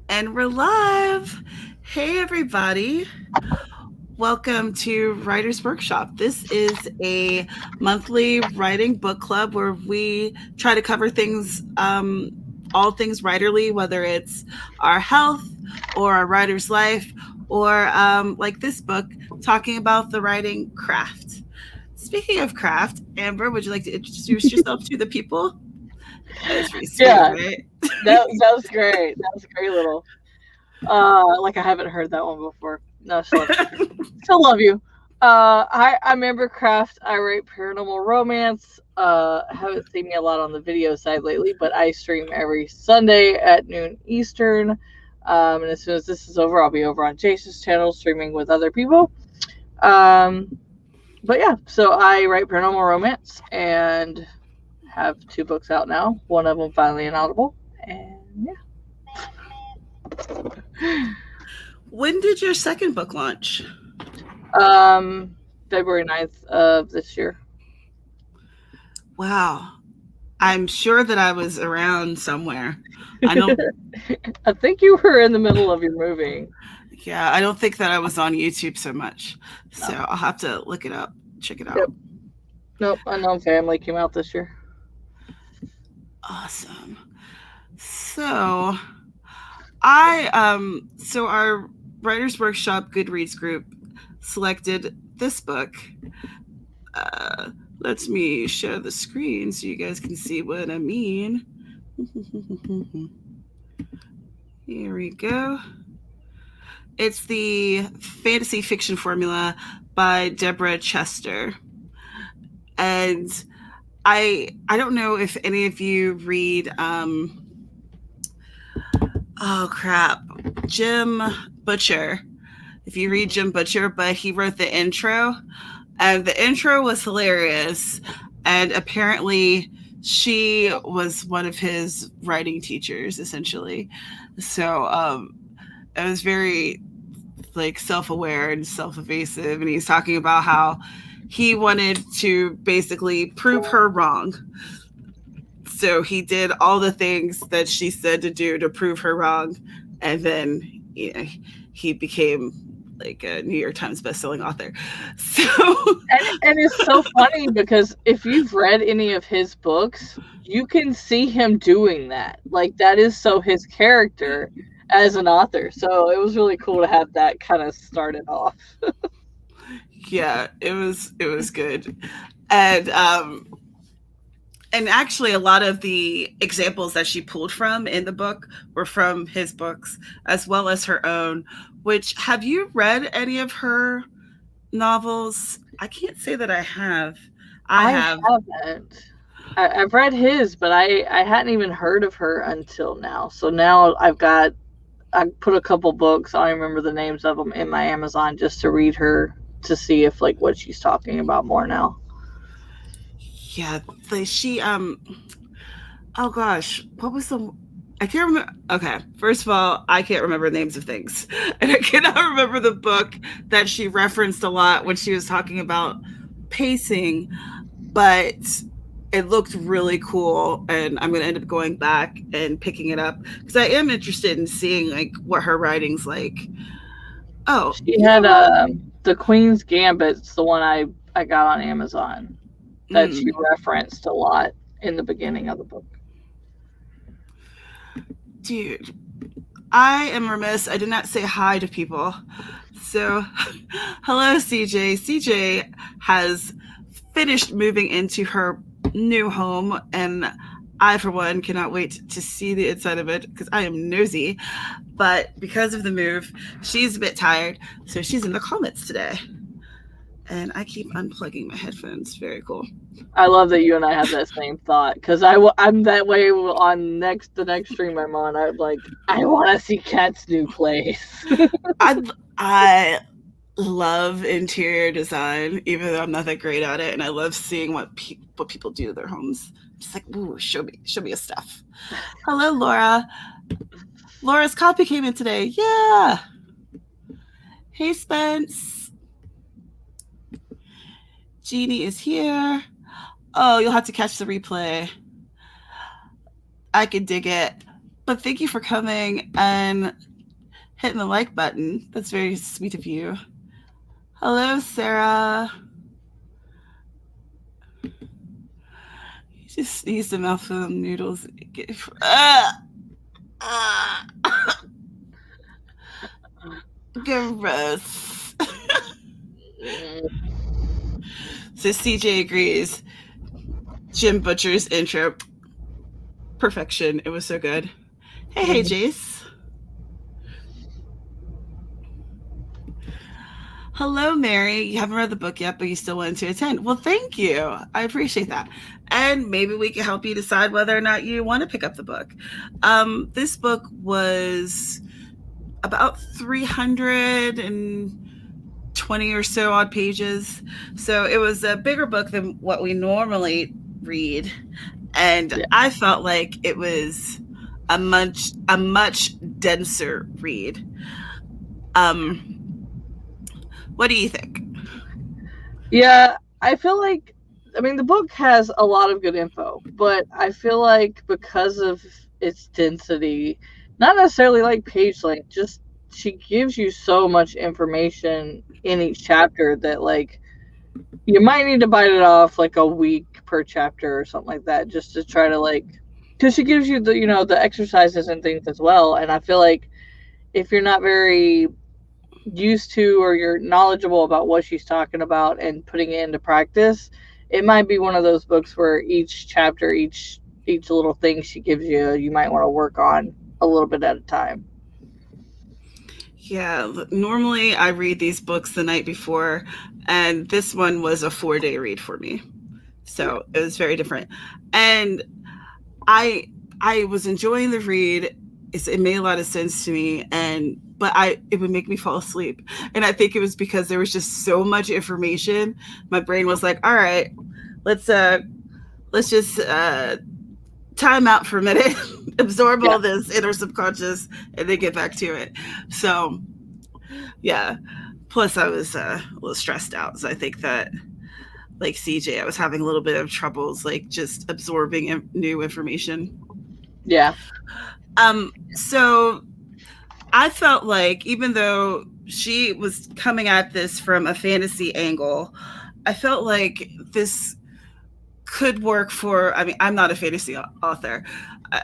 And we're live. Hey, everybody. Welcome to Writer's Workshop. This is a monthly writing book club where we try to cover things, all things writerly, whether it's our health or our writer's life, or like this book, talking about the writing craft. Speaking of craft, Amber, would you like to introduce yourself to the people? That was pretty sweet, Yeah, right? that was great. That was a great little. Like I haven't heard that one before. No, still love you. I'm Amber Craft. I write paranormal romance. Haven't seen me a lot on the video side lately, but I stream every Sunday at noon Eastern. And as soon as this is over, I'll be over on Jason's channel streaming with other people. Um, but yeah, so I write paranormal romance and have two books out now. One of them finally an Audible, and When did your second book launch? February 9th of this year. Wow. I'm sure that I was around somewhere. I don't, I think you were in the middle of your moving. yeah, I don't think that I was on YouTube so much. So No. I'll have to look it up, check it out. Yep. Nope. Unknown Family came out this year. Awesome. So so our Writers Workshop Goodreads group selected this book. Let me share the screen so you guys can see what I mean. Here we go. It's the fantasy fiction formula by Deborah Chester. And I don't know if any of you read oh crap, Jim Butcher. If you read Jim Butcher, but he wrote the intro, and the intro was hilarious. And apparently, she was one of his writing teachers, essentially. So it was very like self-aware and self-evasive, and he's talking about how he wanted to basically prove her wrong. So he did all the things that she said to do to prove her wrong, and then you know, he became like a New York Times bestselling author. So And it's so funny because if you've read any of his books, you can see him doing that. Like that is so his character as an author. So it was really cool to have that kind of started off. yeah, it was good. And and actually a lot of the examples that she pulled from in the book were from his books as well as her own. Which, have you read any of her novels? I can't say that I have. I I have. haven't. I've read his, but I hadn't even heard of her until now. So now I put a couple books, I don't remember the names of them, in my Amazon just to read her to see if like what she's talking about more now. Yeah, she oh gosh, what was the I can't remember. Okay, first of all, I can't remember names of things. And I cannot remember the book that she referenced a lot when she was talking about pacing, but it looked really cool, and I'm going to end up going back and picking it up because I am interested in seeing like what her writing's like. Oh, She you had know what? the Queen's Gambit's the one I got on Amazon that she Mm, referenced a lot in the beginning of the book. dude, I am remiss. I did not say hi to people. So, hello, CJ. CJ has finished moving into her new home, and I, for one, cannot wait to see the inside of it because I am nosy. But because of the move, she's a bit tired, so she's in the comments today. And I keep unplugging my headphones. Very cool. I love that you and I have that same thought because I'm that way on the next stream I'm on. I'm like I want to see Kat's new place. I I love interior design, even though I'm not that great at it, and I love seeing what people do to their homes. I'm just like, ooh, show me your stuff. Hello, Laura. Laura's copy came in today. Yeah. Hey, Spence. Jeannie is here. Oh, you'll have to catch the replay. I can dig it. But thank you for coming and hitting the like button. That's very sweet of you. Hello, Sarah. You just sneezed a mouthful of noodles. Ah, gross. So CJ agrees. Jim Butcher's intro, perfection. It was so good. Hey, Jace. Hello, Mary. You haven't read the book yet, but you still wanted to attend. Well, thank you. I appreciate that. And maybe we can help you decide whether or not you want to pick up the book. This book was about 320 or so odd pages. So it was a bigger book than what we normally read. And I felt like it was a much denser read. What do you think? Yeah, I feel like, I mean, the book has a lot of good info, but I feel like because of its density, not necessarily like page length, just she gives you so much information in each chapter that, like, you might need to bite it off like a week per chapter or something like that, just to try to, like, because she gives you the, the exercises and things as well. And I feel like if you're not very used to, or you're knowledgeable about what she's talking about and putting it into practice, it might be one of those books where each chapter, each little thing she gives you, you might want to work on a little bit at a time. Yeah, normally I read these books the night before, and this one was a 4-day read for me. So it was very different. And I was enjoying the read. It made a lot of sense to me, but it would make me fall asleep. And I think it was because there was just so much information. My brain was like, all right, let's just time out for a minute, absorb all this inner subconscious, and then get back to it. So yeah. Plus I was a little stressed out. So I think that, like CJ, I was having a little bit of troubles, like just absorbing new information. Yeah. So I felt like, even though she was coming at this from a fantasy angle, I felt like this could work for, I mean, I'm not a fantasy author.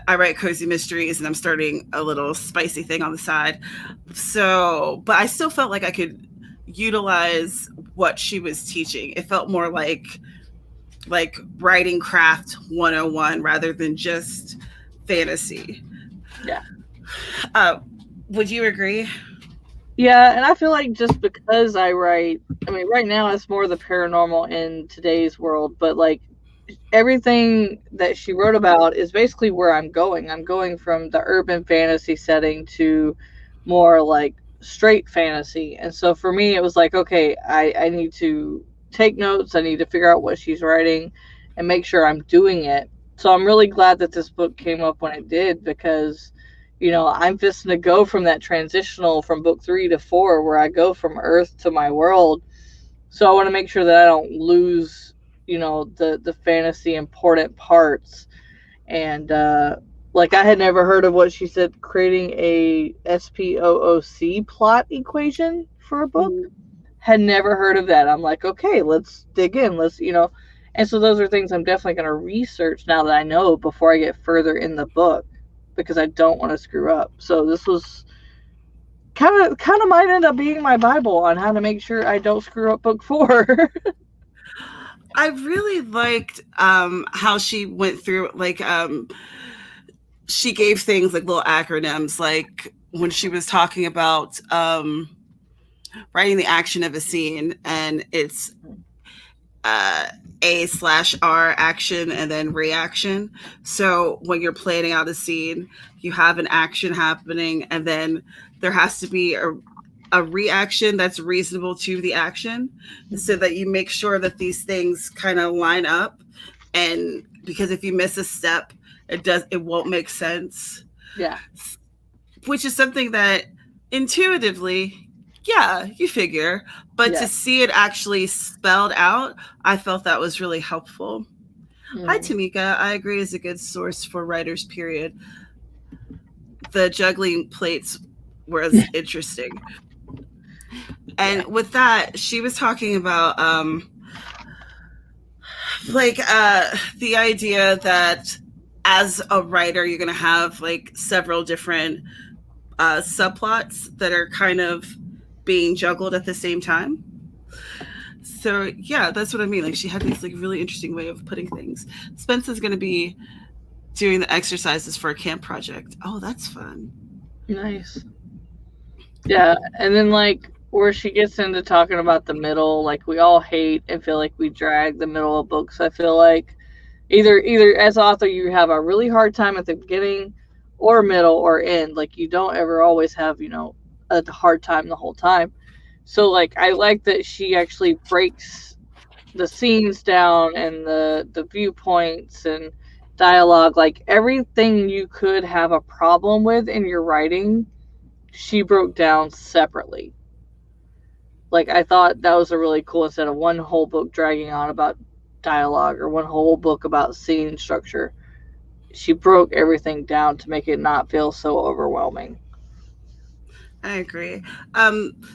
I write cozy mysteries, and I'm starting a little spicy thing on the side. So, but I still felt like I could utilize what she was teaching. It felt more like writing craft 101 rather than just fantasy. Yeah. Would you agree? Yeah, and I feel like just because I write, I mean, right now it's more the paranormal in today's world, but like everything that she wrote about is basically where I'm going. I'm going from the urban fantasy setting to more like straight fantasy. And so for me, it was like, okay, I need to take notes. I need to figure out what she's writing and make sure I'm doing it. So I'm really glad that this book came up when it did, because I'm just going to go from that transitional from book 3 to 4, where I go from Earth to my world. So I want to make sure that I don't lose, the fantasy important parts. And like, I had never heard of what she said, creating a SPOOC plot equation for a book. Had never heard of that. I'm like, okay, let's dig in. And so those are things I'm definitely going to research now that I know before I get further in the book, because I don't want to screw up. So this was kind of might end up being my Bible on how to make sure I don't screw up book 4. I really liked how she went through, like, she gave things like little acronyms, like when she was talking about writing the action of a scene, and it's A/R action and then reaction. So when you're planning out a scene, you have an action happening, and then there has to be a reaction that's reasonable to the action, so that you make sure that these things kind of line up. And because if you miss a step, it won't make sense. Yeah. Which is something that intuitively, yeah, you figure, but to see it actually spelled out, I felt that was really helpful. Hi, Tamika. I agree, is a good source for writers, period. the juggling plates was interesting. And with that, she was talking about the idea that as a writer, you're going to have like several different subplots that are kind of being juggled at the same time. So yeah, that's what I mean. Like she had this like really interesting way of putting things. Spencer's going to be doing the exercises for a camp project. Oh, that's fun. Nice. Yeah, and then like where she gets into talking about the middle, like we all hate and feel like we drag the middle of books. I feel like either as author you have a really hard time at the beginning or middle or end. Like you don't ever always have, a hard time the whole time. So like I like that she actually breaks the scenes down and the viewpoints and dialogue, like everything you could have a problem with in your writing, she broke down separately. Like I thought that was a really cool, instead of one whole book dragging on about dialogue or one whole book about scene structure, she broke everything down to make it not feel so overwhelming. I agree.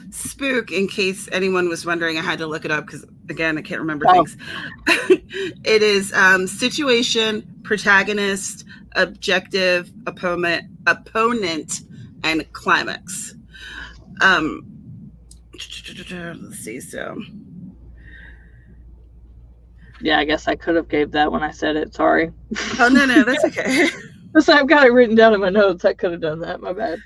Spook, in case anyone was wondering, I had to look it up because, again, I can't remember things. It is situation, protagonist, objective, opponent, and climax. Let's see. So, yeah, I guess I could have gave that when I said it. Sorry. Oh no, that's okay. I've got it written down in my notes. I could have done that. My bad.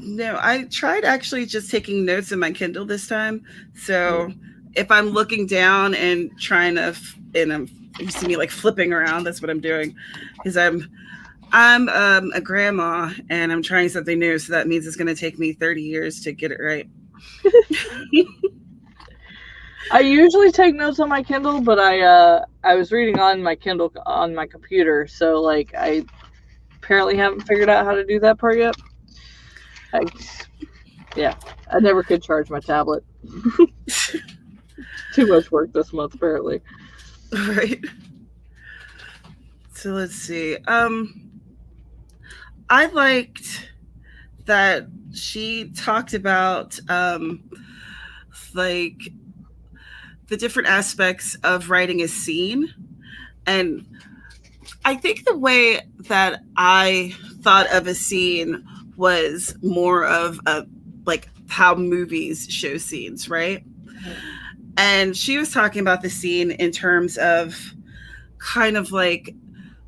No, I tried actually just taking notes in my Kindle this time. So if I'm looking down and trying to, you see me like flipping around, that's what I'm doing, because I'm a grandma and I'm trying something new. So that means it's going to take me 30 years to get it right. I usually take notes on my Kindle, but I was reading on my Kindle on my computer, so like I apparently haven't figured out how to do that part yet. I never could charge my tablet. Too much work this month, apparently. Right. So let's see. I liked that she talked about like the different aspects of writing a scene. And I think the way that I thought of a scene was more of like how movies show scenes, right? And she was talking about the scene in terms of kind of like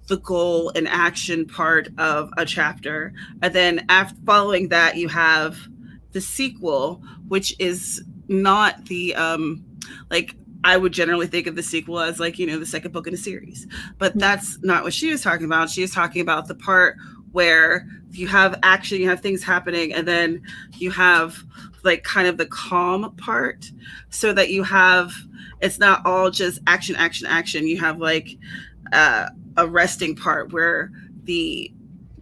the goal and action part of a chapter. And then following that, you have the sequel, which is not the, like, I would generally think of the sequel as like, the second book in a series. But that's not what she was talking about. She was talking about the part where you have action, you have things happening, and then you have like kind of the calm part, so that you have, it's not all just action. You have like a resting part where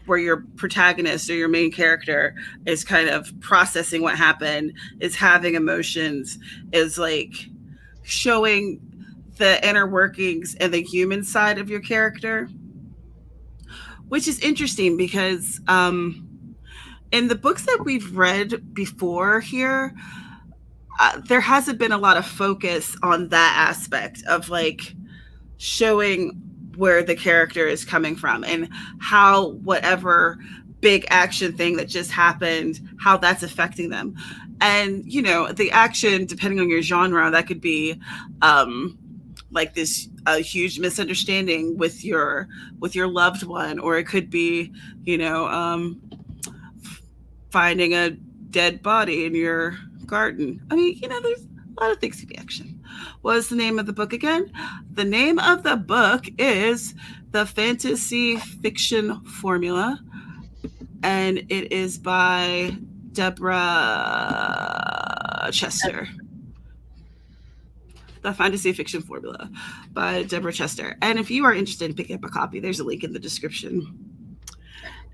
your protagonist or your main character is kind of processing what happened, is having emotions, is like showing the inner workings and the human side of your character. Which is interesting because in the books that we've read before here, there hasn't been a lot of focus on that aspect of like showing where the character is coming from and how whatever big action thing that just happened, how that's affecting them. And, the action, depending on your genre, that could be like this a huge misunderstanding with your loved one, or it could be finding a dead body in your garden. I mean, there's a lot of things to be action. What is the name of the book again? The name of the book is The Fantasy Fiction Formula, and it is by Deborah Chester. The Fantasy Fiction Formula by Deborah Chester. And if you are interested in picking up a copy, there's a link in the description.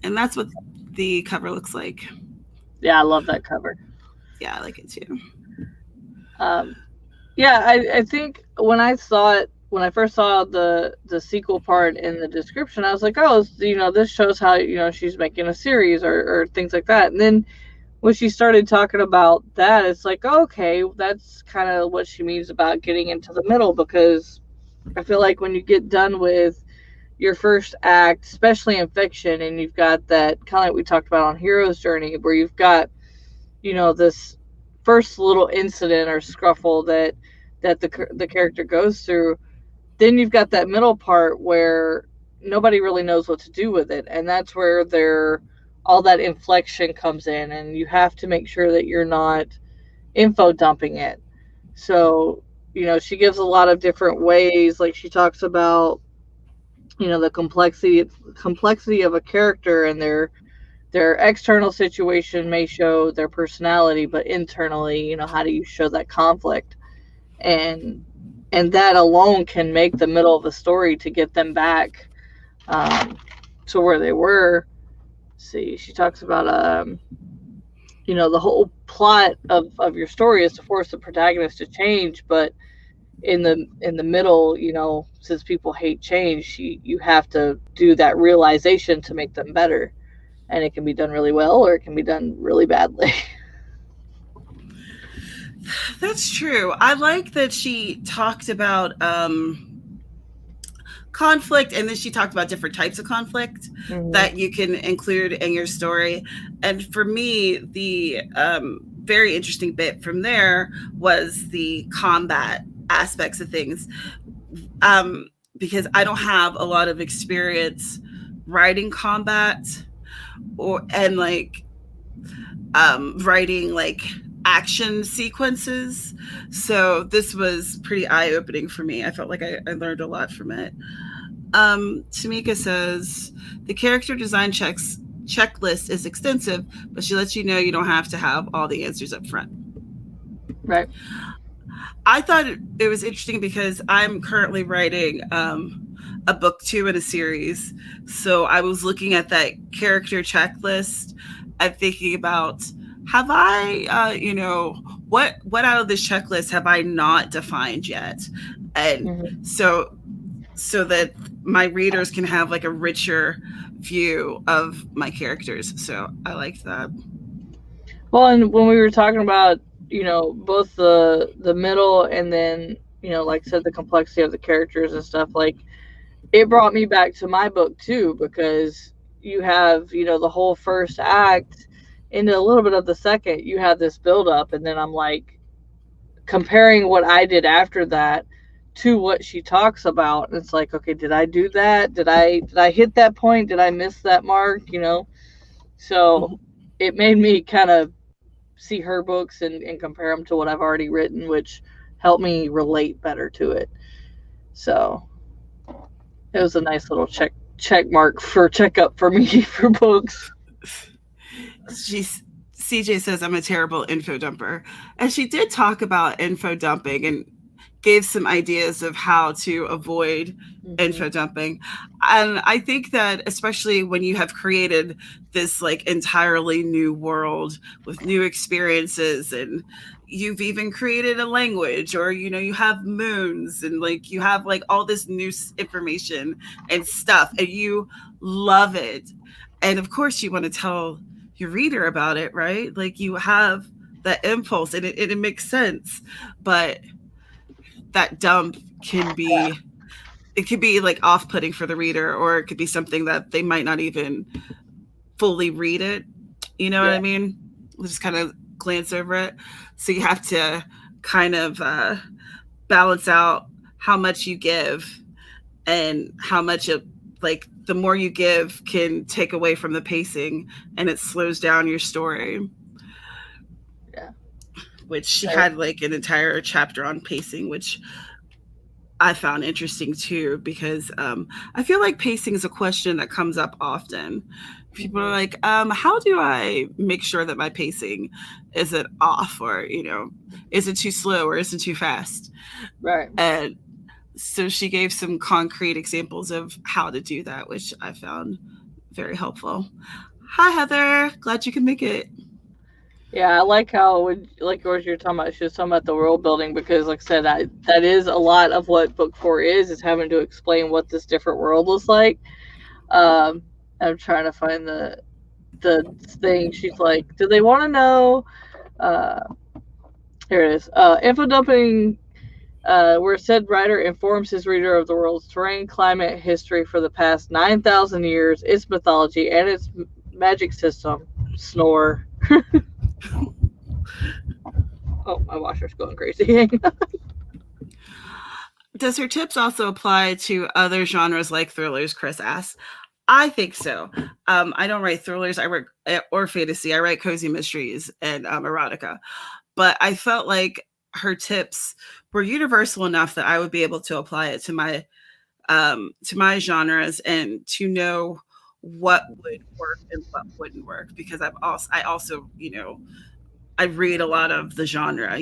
And that's what the cover looks like. Yeah, I love that cover. Yeah, I like it too. I think when I saw it, when I first saw the sequel part in the description, I was like, oh, this shows how she's making a series or things like that. And then when she started talking about that, it's like, okay, that's kind of what she means about getting into the middle, because I feel like when you get done with your first act, especially in fiction, and you've got that kind of like we talked about on Hero's Journey, where you've got this first little incident or scuffle that the character goes through, then you've got that middle part where nobody really knows what to do with it, and that's where all that inflection comes in, and you have to make sure that you're not info dumping it. So she gives a lot of different ways, like she talks about the complexity of a character, and their external situation may show their personality, but internally, how do you show that conflict? And that alone can make the middle of the story to get them back to where they were. See, she talks about the whole plot of your story is to force the protagonist to change, but in the middle, since people hate change, you have to do that realization to make them better. And it can be done really well, or it can be done really badly. That's true. I like that she talked about conflict, and then she talked about different types of conflict that you can include in your story. And for me, the very interesting bit from there was the combat aspects of things, because I don't have a lot of experience writing combat and writing like action sequences. So this was pretty eye-opening for me. I felt like I learned a lot from it. Tamika says the character design checklist is extensive, but she lets you know you don't have to have all the answers up front. Right. I thought it was interesting because I'm currently writing a book 2 in a series. So I was looking at that character checklist and thinking about, have I, what out of this checklist have I not defined yet? And so that my readers can have like a richer view of my characters. So I liked that. Well, and when we were talking about, both the middle and then, like I said, the complexity of the characters and stuff, like it brought me back to my book too, because you have, the whole first act into a little bit of the second, you have this build up, and then I'm like comparing what I did after that to what she talks about, and it's like, okay, did I do that? Did I hit that point? Did I miss that mark? So it made me kind of see her books and compare them to what I've already written, which helped me relate better to it. So it was a nice little check mark for checkup for me for books. CJ says I'm a terrible info dumper, and she did talk about info dumping and gave some ideas of how to avoid info dumping. And I think that especially when you have created this like entirely new world with new experiences, and you've even created a language, or you have moons, and like you have like all this new information and stuff, and you love it, and of course you want to tell your reader about it, right? Like you have that impulse, and it makes sense, but that dump can be like off-putting for the reader, or it could be something that they might not even fully read it. You know what I mean? We'll just kind of glance over it. So you have to kind of balance out how much you give, and how much of like the more you give can take away from the pacing, and it slows down your story. Yeah. Which she had like an entire chapter on pacing, which I found interesting too, because I feel like pacing is a question that comes up often. People are like, how do I make sure that my pacing isn't off, or, is it too slow, or is it too fast? Right. And so she gave some concrete examples of how to do that, which I found very helpful. Hi, Heather. Glad you could make it. Yeah, I like how like what you're talking about. She was talking about the world building because, like I said, that is a lot of what book 4 is having to explain what this different world looks like. Um, I'm trying to find the thing. She's like, do they want to know? Uh, here it is. Info dumping. Where said writer informs his reader of the world's terrain, climate, history for the past 9,000 years, its mythology, and its magic system. Snore. Oh, my washer's going crazy. Does her tips also apply to other genres like thrillers? Chris asks. I think so. I don't write thrillers. I write or fantasy. I write cozy mysteries and erotica. But I felt like her tips were universal enough that I would be able to apply it to my genres and to know what would work and what wouldn't work because I also I read a lot of the genre,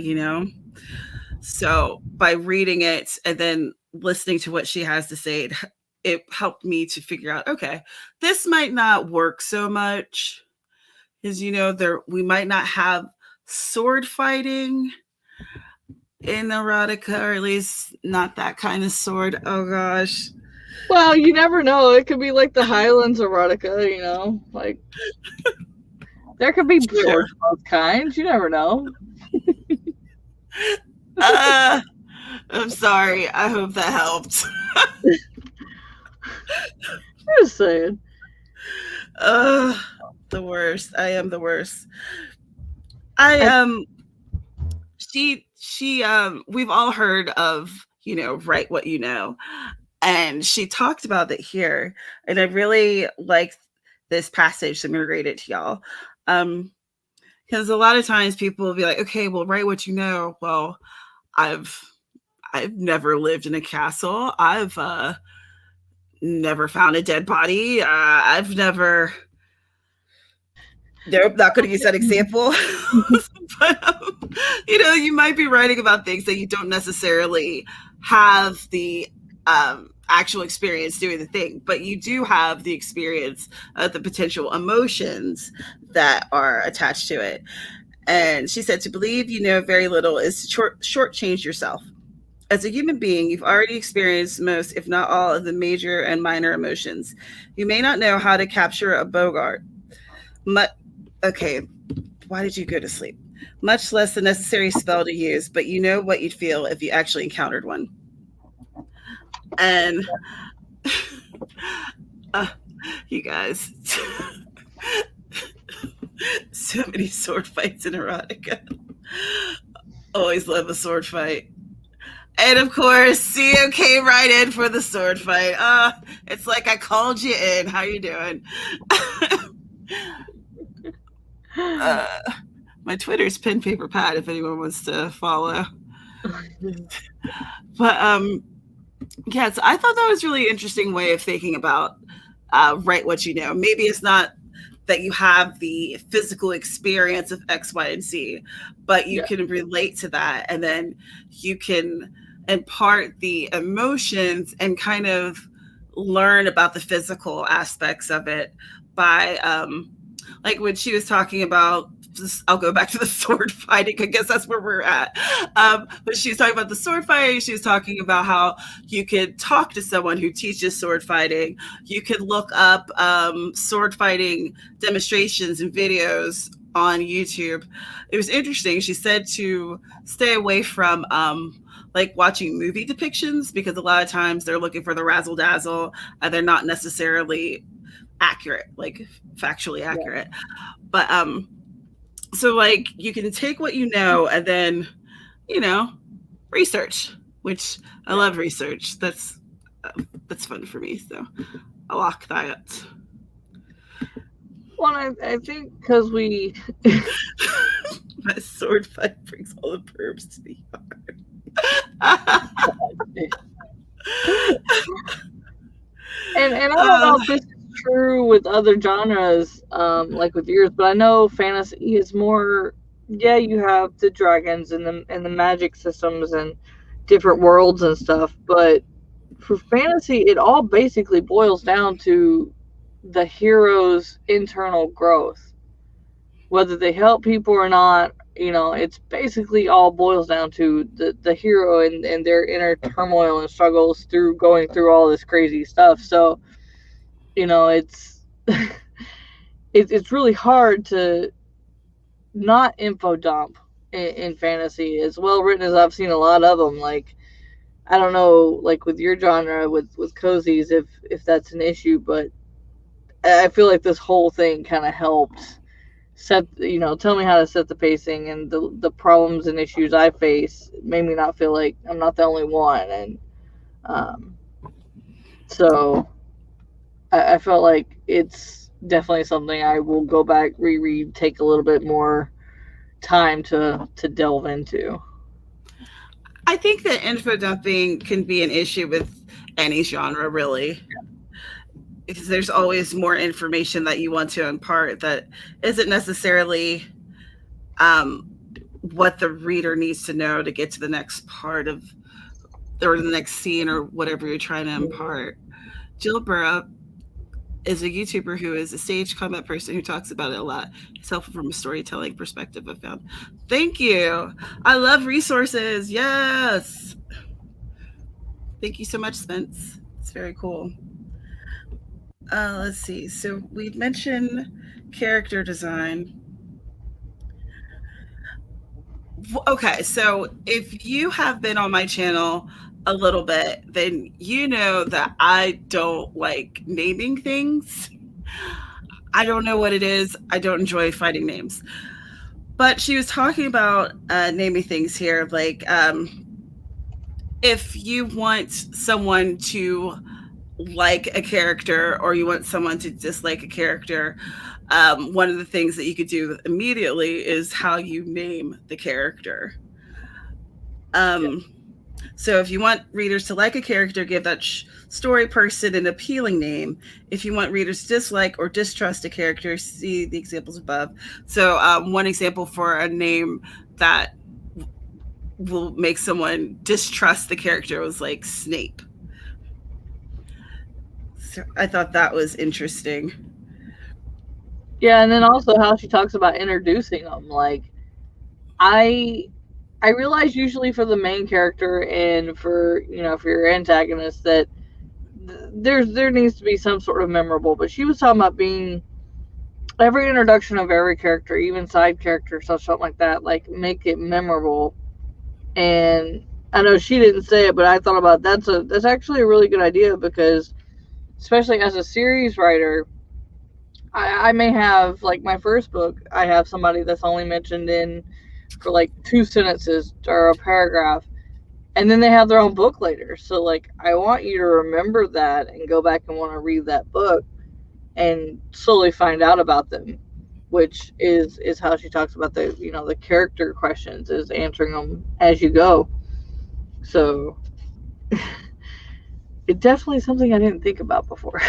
so by reading it and then listening to what she has to say, it helped me to figure out, okay, this might not work so much because there we might not have sword fighting in erotica, or at least not that kind of sword. Oh gosh. Well, you never know. It could be like the Highlands erotica, like there could be swords of both kinds. You never know. I'm sorry. I hope that helped. Just saying. The worst. I am the worst. We've all heard of, write what you know. And she talked about it here. And I really liked this passage. So I'm going to read it to y'all. Because a lot of times people will be like, okay, well, write what you know. Well, I've never lived in a castle. I've never found a dead body. I've never. Nope, not going to use that example. But you might be writing about things that you don't necessarily have the actual experience doing the thing, but you do have the experience of the potential emotions that are attached to it. And she said, to believe you know very little is to shortchange yourself. As a human being, you've already experienced most, if not all, of the major and minor emotions. You may not know how to capture a Bogart. Okay, why did you go to sleep? Much less the necessary spell to use, but you know what you'd feel if you actually encountered one. And you guys, so many sword fights in erotica. Always love a sword fight. And of course, Theo came right in for the sword fight. It's like I called you in. How you doing? My Twitter's pen paper pad if anyone wants to follow. But yes, I thought that was really interesting way of thinking about write what you know. Maybe it's not that you have the physical experience of X, Y, and Z, but you can relate to that, and then you can impart the emotions and kind of learn about the physical aspects of it by like when she was talking about, I'll go back to the sword fighting. I guess that's where we're at. But she was talking about the sword fighting. She was talking about how you could talk to someone who teaches sword fighting. You could look up sword fighting demonstrations and videos on YouTube. It was interesting. She said to stay away from like watching movie depictions because a lot of times they're looking for the razzle dazzle and they're not necessarily accurate, like factually accurate. But so like you can take what you know and then research, which I love research. That's fun for me, so I like that. Well, I think because we my sword fight brings all the pervs to the yard. and I don't know if this is true with other genres, like with yours, but I know fantasy is more. Yeah, you have the dragons and the magic systems and different worlds and stuff, but for fantasy, it all basically boils down to the hero's internal growth. whether they help people or not, it's basically all boils down to the hero and their inner turmoil and struggles through going through all this crazy stuff. So, it's it's really hard to not info dump in fantasy, as well written as I've seen a lot of them. Like, I don't know, like with your genre with cozies, if that's an issue, but I feel like this whole thing kind of helped tell me how to set the pacing, and the problems and issues I face made me not feel like I'm not the only one. And so I felt like it's definitely something I will go back, reread, take a little bit more time to delve into. I think that info dumping can be an issue with any genre, really, because there's always more information that you want to impart that isn't necessarily what the reader needs to know to get to the next part of, or the next scene, or whatever you're trying to impart. Jill Burrow is a YouTuber who is a stage combat person who talks about it a lot. It's helpful from a storytelling perspective, I found. Thank you. I love resources. Yes. Thank you so much, Spence. It's very cool. Let's see. So we mentioned character design. Okay, so if you have been on my channel a little bit, then you know that I don't like naming things. I don't know what it is. I don't enjoy finding names. But she was talking about naming things here, like if you want someone to like a character or you want someone to dislike a character, one of the things that you could do immediately is how you name the character. So if you want readers to like a character, give that story person an appealing name. If you want readers to dislike or distrust a character, see the examples above. So one example for a name that will make someone distrust the character was like Snape. So I thought that was interesting. Yeah, and then also how she talks about introducing them. Like, I realize usually for the main character and for your antagonist that there needs to be some sort of memorable. But she was talking about being every introduction of every character, even side characters, something like that, like make it memorable. And I know she didn't say it, but I thought about that's actually a really good idea, because especially as a series writer, I may have, like, my first book, I have somebody that's only mentioned in for like 2 sentences or a paragraph, and then they have their own book later. So, like, I want you to remember that and go back and want to read that book and slowly find out about them, which is how she talks about the character questions, is answering them as you go. So it's definitely something I didn't think about before.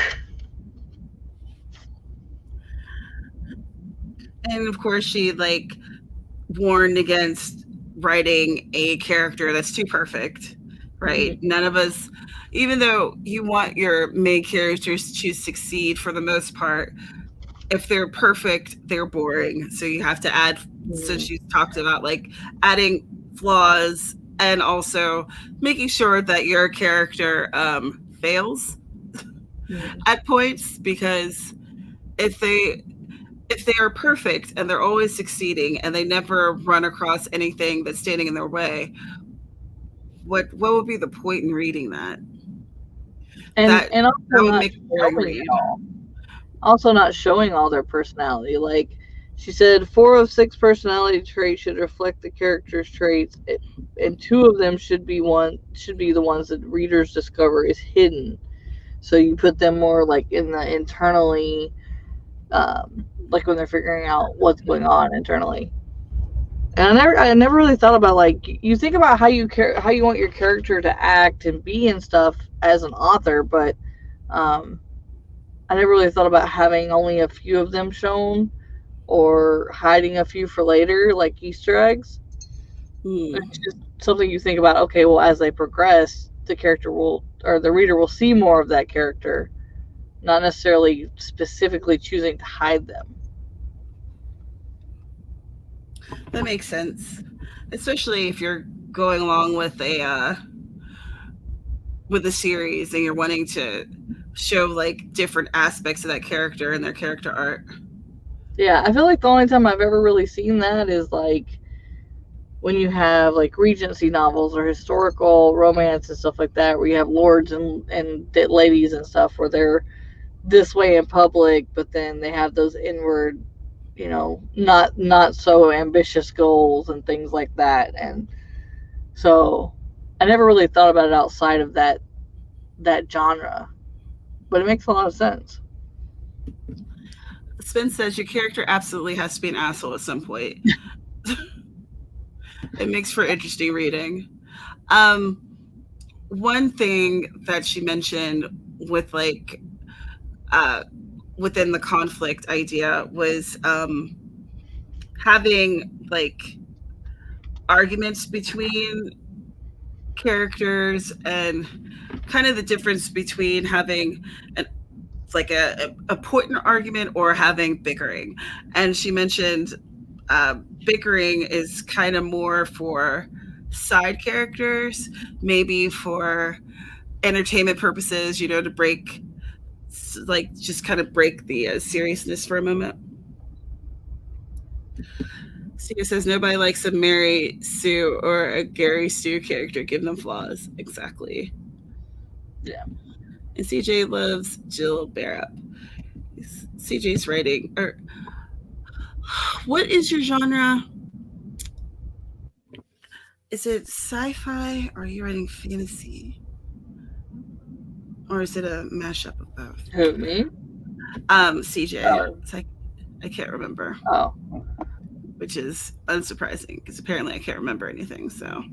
And of course, she like warned against writing a character that's too perfect, right? None of us, even though you want your main characters to succeed for the most part, if they're perfect, they're boring. So you have to add, so she's talked about like adding flaws and also making sure that your character fails at points, because if they are perfect and they're always succeeding and they never run across anything that's standing in their way, what would be the point in reading that? And that also would make a boring read. Also not showing all their personality. Like she said, 4 of 6 personality traits should reflect the character's traits, and 2 of them should be the ones that readers discover is hidden. So you put them more like in the internally, like when they're figuring out what's going on internally. And I never really thought about, like, you think about how you want your character to act and be and stuff as an author, but I never really thought about having only a few of them shown or hiding a few for later, like Easter eggs. It's just something you think about. Okay, well, as they progress, the reader will see more of that character, not necessarily specifically choosing to hide them. That makes sense, especially if you're going along with a series and you're wanting to show like different aspects of that character and their character art. Yeah, I feel like the only time I've ever really seen that is like when you have like Regency novels or historical romance and stuff like that, where you have lords and ladies and stuff where they're this way in public, but then they have those inward, not so ambitious goals and things like that. And so I never really thought about it outside of that genre, but it makes a lot of sense. Spence says your character absolutely has to be an asshole at some point. It makes for interesting reading. Um, One thing that she mentioned with like uh, within the conflict idea was having like arguments between characters and kind of the difference between having an like a potent argument or having bickering. And she mentioned bickering is kind of more for side characters, maybe for entertainment purposes, to break, like, just kind of break the seriousness for a moment. Steve says nobody likes a Mary Sue or a Gary Sue character. Give them flaws. Exactly. Yeah. And CJ loves Jill Barrett. CJ's writing. Or what is your genre? Is it sci-fi or are you writing fantasy? Or is it a mashup of both? Who, me? CJ. Oh. It's like I can't remember. Oh. Which is unsurprising because apparently I can't remember anything. So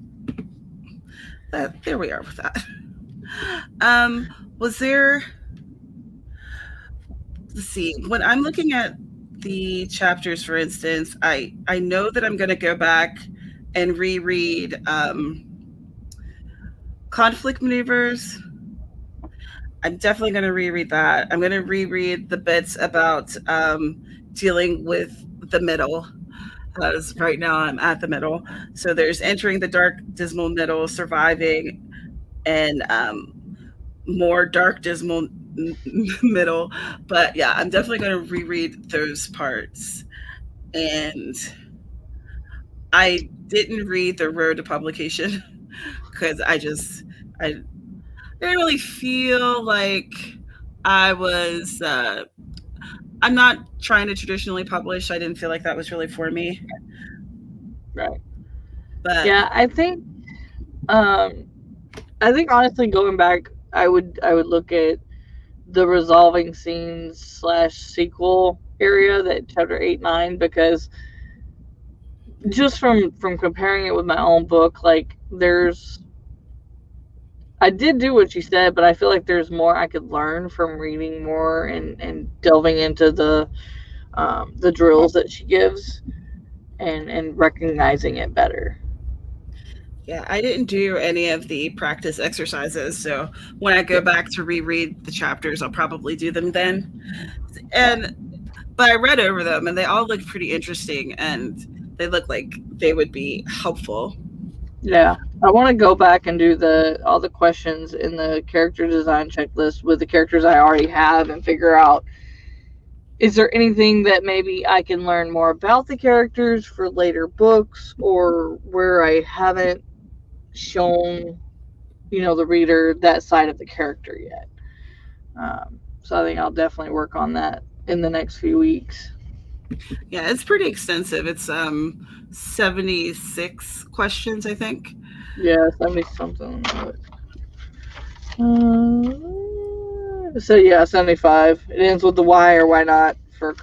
there we are with that. Was there? Let's see. When I'm looking at the chapters, for instance, I know that I'm going to go back and reread Conflict Maneuvers. I'm definitely going to reread that. I'm going to reread the bits about dealing with the middle, because right now I'm at the middle. So there's entering the dark, dismal middle, surviving, and more dark, dismal middle. But yeah, I'm definitely going to reread those parts. And I didn't read the road to publication because I didn't really feel like I was. I'm not trying to traditionally publish. I didn't feel like that was really for me. Right. But yeah, I think honestly going back, I would look at the resolving scenes / sequel area, that chapter 8-9, because just from comparing it with my own book, like I did do what you said, but I feel like there's more I could learn from reading more and delving into the drills that she gives and recognizing it better. yeah, I didn't do any of the practice exercises. So when I go back to reread the chapters, I'll probably do them then. But I read over them and they all look pretty interesting and they look like they would be helpful. Yeah, I want to go back and do all the questions in the character design checklist with the characters I already have and figure out, is there anything that maybe I can learn more about the characters for later books, or where I haven't shown, the reader that side of the character yet. So I think I'll definitely work on that in the next few weeks. Yeah, it's pretty extensive. It's 76 questions, I think. Yeah, 70 something. So yeah, 75. It ends with the why or why not for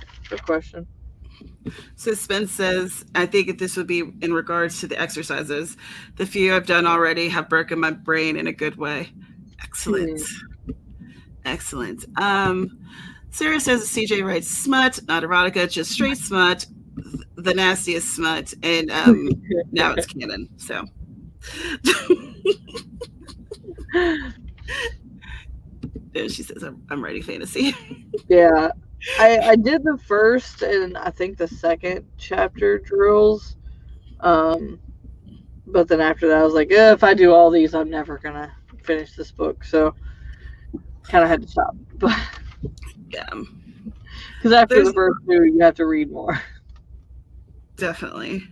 question. So Spence says, I think this would be in regards to the exercises. The few I've done already have broken my brain in a good way. Excellent. Excellent. Sarah says CJ writes smut, not erotica, just straight smut, the nastiest smut, and now it's canon. So she says I'm writing fantasy. Yeah, I did the first and I think the second chapter drills. Um, but then after that, I was like, if I do all these, I'm never gonna finish this book. So kind of had to stop. But Yeah, because after there's the first two, you have to read more. definitely.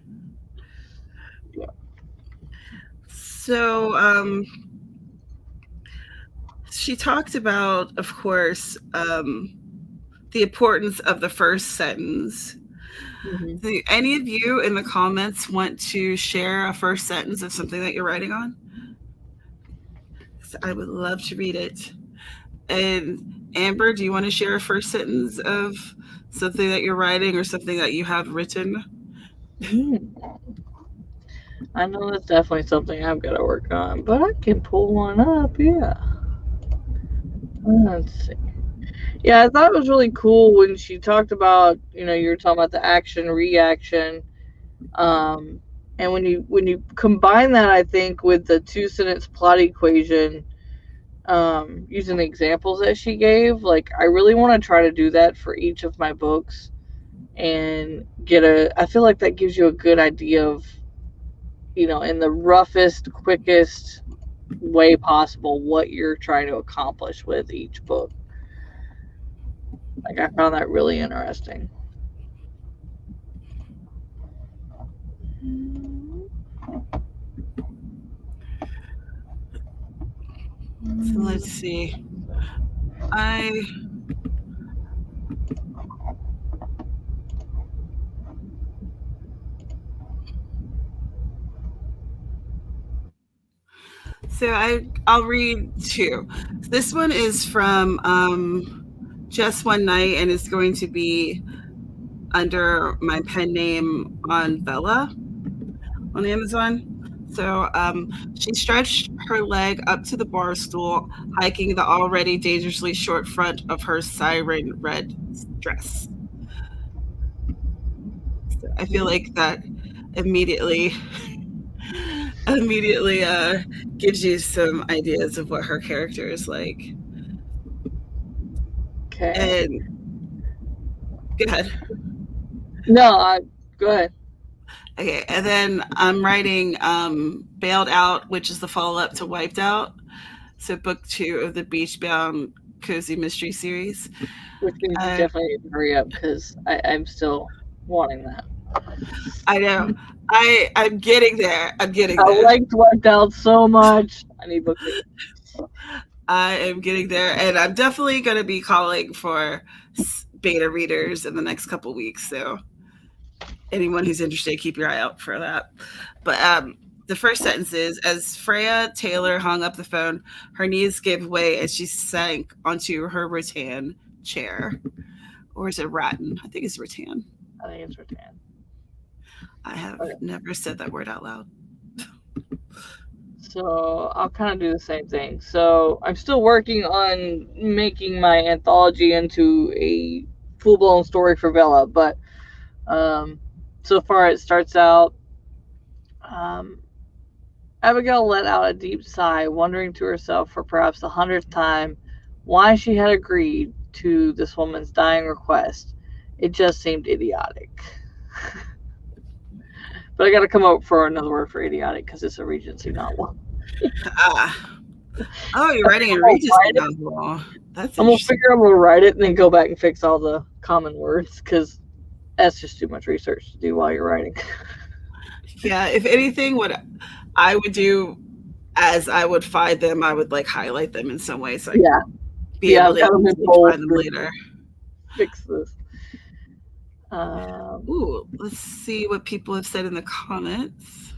Yeah. So, she talked about, of course, the importance of the first sentence. Mm-hmm. Do any of you in the comments want to share a first sentence of something that you're writing on? I would love to read it. And Amber, do you want to share a first sentence of something that you're writing or something that you have written? Mm. I know that's definitely something I've got to work on, but I can pull one up. Yeah. Let's see. Yeah, I thought it was really cool when she talked about, you were talking about the action reaction, um, and when you combine that, I think with the two sentence plot equation, using the examples that she gave, like I really want to try to do that for each of my books and I feel like that gives you a good idea of, in the roughest, quickest way possible what you're trying to accomplish with each book. Like I found that really interesting. So let's see. I I'll read two. This one is from Just One Night and is going to be under my pen name on Bella on Amazon. So she stretched her leg up to the bar stool, hiking the already dangerously short front of her siren red dress. So I feel like that immediately immediately gives you some ideas of what her character is like. Okay. And go ahead. No, go ahead. Okay, and then I'm writing Bailed Out, which is the follow up to Wiped Out. So book 2 of the Beach Bound Cozy Mystery series. Which means you definitely need to hurry up because I'm still wanting that. I know. I'm getting there. I'm getting I there. liked Wiped Out so much. I need book 2. I am getting there, and I'm definitely going to be calling for beta readers in the next couple weeks. So anyone who's interested, keep your eye out for that. But the first sentence is: as Freya Taylor hung up the phone, her knees gave way as she sank onto her rattan chair. Or is it rattan? I think it's rattan. I think it's rattan. I have never said that word out loud. So I'll kind of do the same thing. So I'm still working on making my anthology into a full-blown story for Bella, but so far it starts out, Abigail let out a deep sigh, wondering to herself for perhaps the 100th time why she had agreed to this woman's dying request. It just seemed idiotic. But I got to come up for another word for idiotic because it's a Regency novel. Oh, you're writing a Regency novel. That's I'm going to figure I'm going to write it and then go back and fix all the common words because that's just too much research to do while you're writing. Yeah, if anything, what I would do as I would find them, I would like highlight them in some way so I could be able to find them later. Fix this. Ooh, let's see what people have said in the comments.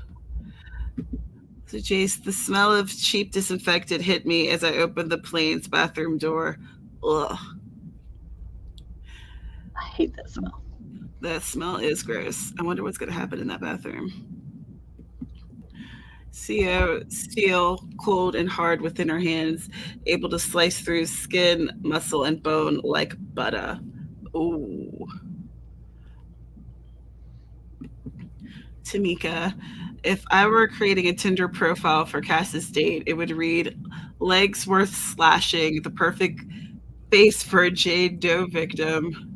So Jace, the smell of cheap disinfectant hit me as I opened the plane's bathroom door. Ugh. I hate that smell. That smell is gross. I wonder what's going to happen in that bathroom. Steel, cold and hard within her hands, able to slice through skin, muscle, and bone like butter. Ooh. Tamika, if I were creating a Tinder profile for Cass's date, it would read legs worth slashing, the perfect face for a Jade Doe victim,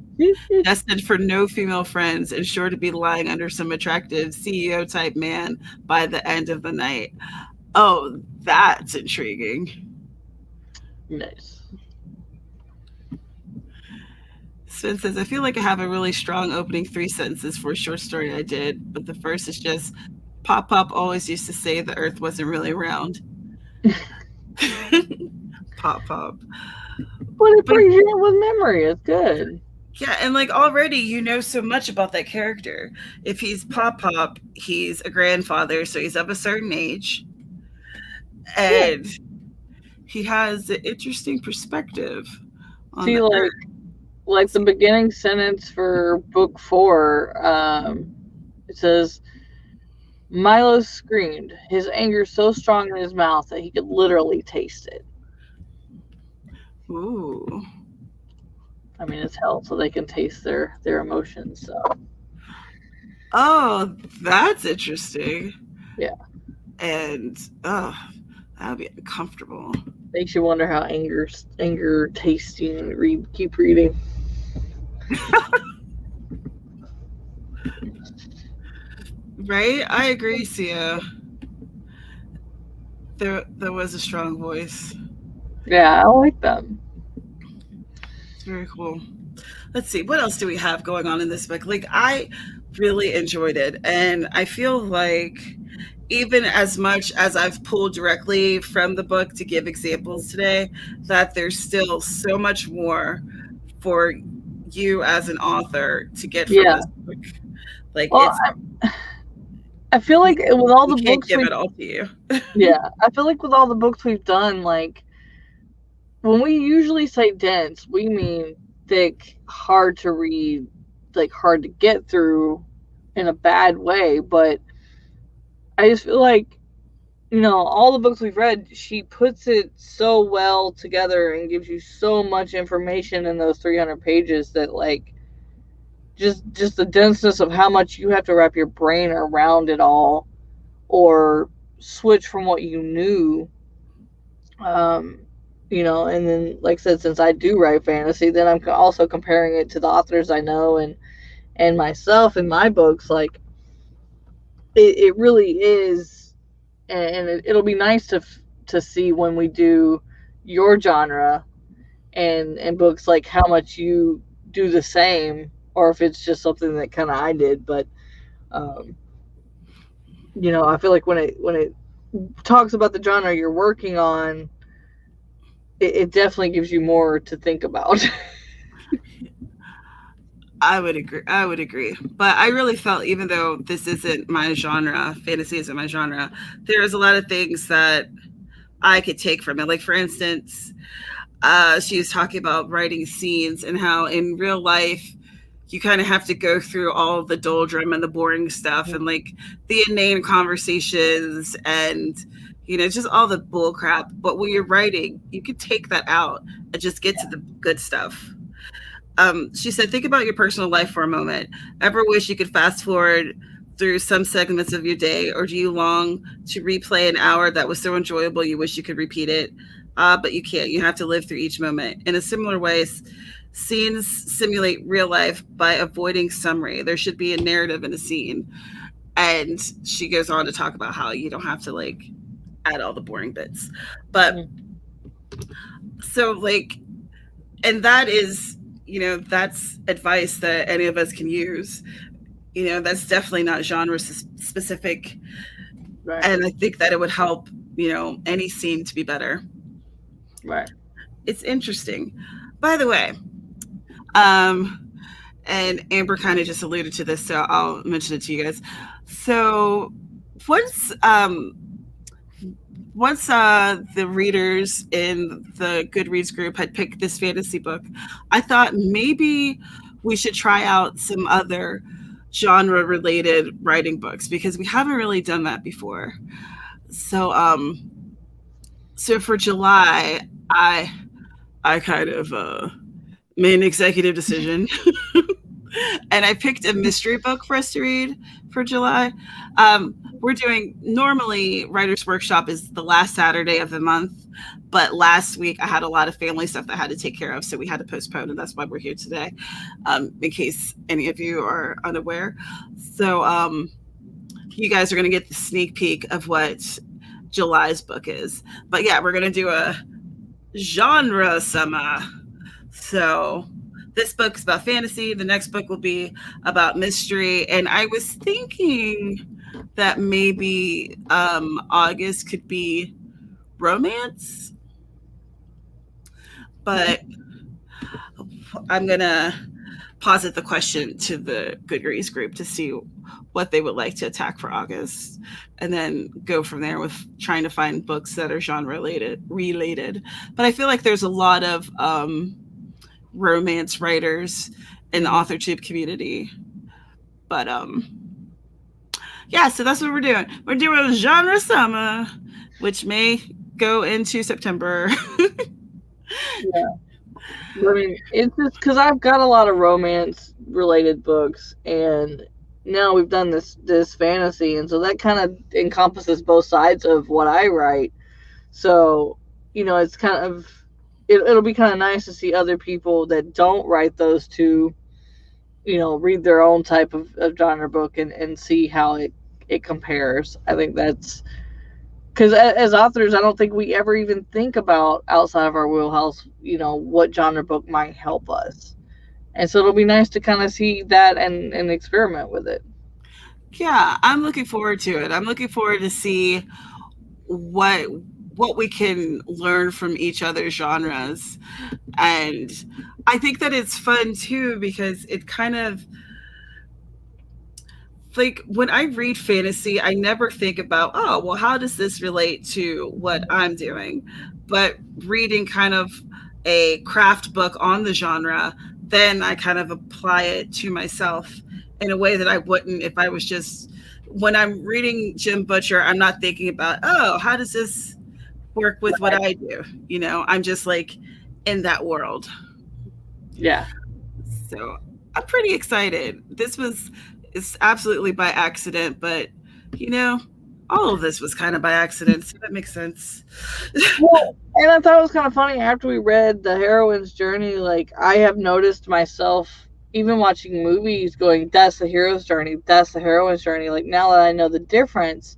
destined for no female friends and sure to be lying under some attractive CEO type man by the end of the night. Oh, that's intriguing. Nice. Sven says, I feel like I have a really strong opening 3 sentences for a short story I did, but the first is just Pop Pop always used to say the earth wasn't really round. Pop Pop. But it brings you in with memory. It's good. Yeah, and like already you know so much about that character. If he's Pop Pop, he's a grandfather, so he's of a certain age. And he has an interesting perspective on See, the like, earth. like the beginning sentence for book 4, it says, Milo screamed, his anger so strong in his mouth that he could literally taste it. Ooh. I mean, it's hell, so they can taste their emotions. So, Oh, that's interesting. yeah, And oh, that would be uncomfortable. makes you wonder how anger tasting. Keep reading. Right? I agree, Sia. There was a strong voice. Yeah, I like them. It's very cool. Let's see, what else do we have going on in this book? Like, I really enjoyed it, and I feel like even as much as I've pulled directly from the book to give examples today, that there's still so much more for you as an author to get from Yeah. this book. Like, Well, I feel like with all the we can't books give it all to you. yeah, I feel like with all the books we've done, like when we usually say dense, we mean thick, hard to read, like hard to get through in a bad way. But I just feel like, all the books we've read, she puts it so well together and gives you so much information in those 300 pages that, like, just the denseness of how much you have to wrap your brain around it all or switch from what you knew. And then, like I said, since I do write fantasy, then I'm also comparing it to the authors I know and myself in my books. Like, it really is, and it'll be nice to see when we do your genre and books, like how much you do the same, or if it's just something that kind of I did. But I feel like when it talks about the genre you're working on, it definitely gives you more to think about. I would agree. But I really felt, even though this isn't my genre, fantasy isn't my genre, there's a lot of things that I could take from it. Like, for instance, she was talking about writing scenes and how in real life you kind of have to go through all the doldrum and the boring stuff and like the inane conversations and just all the bull crap. But when you're writing, you can take that out and just get to the good stuff. She said, think about your personal life for a moment. Ever wish you could fast forward through some segments of your day, or do you long to replay an hour that was so enjoyable you wish you could repeat it? But you can't. You have to live through each moment. In a similar way, scenes simulate real life by avoiding summary. There should be a narrative in a scene. And she goes on to talk about how you don't have to like add all the boring bits. But so like, and that is, that's advice that any of us can use. That's definitely not genre specific. Right. And I think that it would help, any scene to be better. Right. It's interesting. By the way, and Amber kind of just alluded to this, so I'll mention it to you guys. So once the readers in the Goodreads group had picked this fantasy book, I thought maybe we should try out some other genre-related writing books because we haven't really done that before. So, so for July, I kind of made an executive decision And I picked a mystery book for us to read for July. We're doing, normally Writers Workshop is the last Saturday of the month, but last week I had a lot of family stuff that I had to take care of, so we had to postpone, and that's why we're here today, in case any of you are unaware. So you guys are going to get the sneak peek of what July's book is. But yeah, we're going to do a genre summer. So this book's about fantasy. The next book will be about mystery. And I was thinking that maybe August could be romance. But I'm going to posit the question to the Goodreads group to see what they would like to attack for August, and then go from there with trying to find books that are genre related. But I feel like there's a lot of romance writers in the AuthorTube community. But yeah, so that's what we're doing. We're doing a genre summer, which may go into September. Yeah. I mean, it's just because I've got a lot of romance related books, and now we've done this fantasy, and so that kind of encompasses both sides of what I write. So, it's kind of it'll be kind of nice to see other people that don't write those two, read their own type of genre book and see how it compares. I think that's because as authors, I don't think we ever even think about outside of our wheelhouse, what genre book might help us. And so it'll be nice to kind of see that and experiment with it. Yeah, I'm looking forward to it. I'm looking forward to see what we can learn from each other's genres. And I think that it's fun too, because it kind of, like, when I read fantasy, I never think about, oh, well, how does this relate to what I'm doing? But reading kind of a craft book on the genre, then I kind of apply it to myself in a way that I wouldn't if I was just, when I'm reading Jim Butcher, I'm not thinking about, oh, how does this work with what I do? I'm just like in that world. Yeah. So I'm pretty excited. It's absolutely by accident, but all of this was kind of by accident, so that makes sense. Well, and I thought it was kind of funny after we read The Heroine's Journey, like I have noticed myself even watching movies going, that's the hero's journey, that's the heroine's journey. Like now that I know the difference,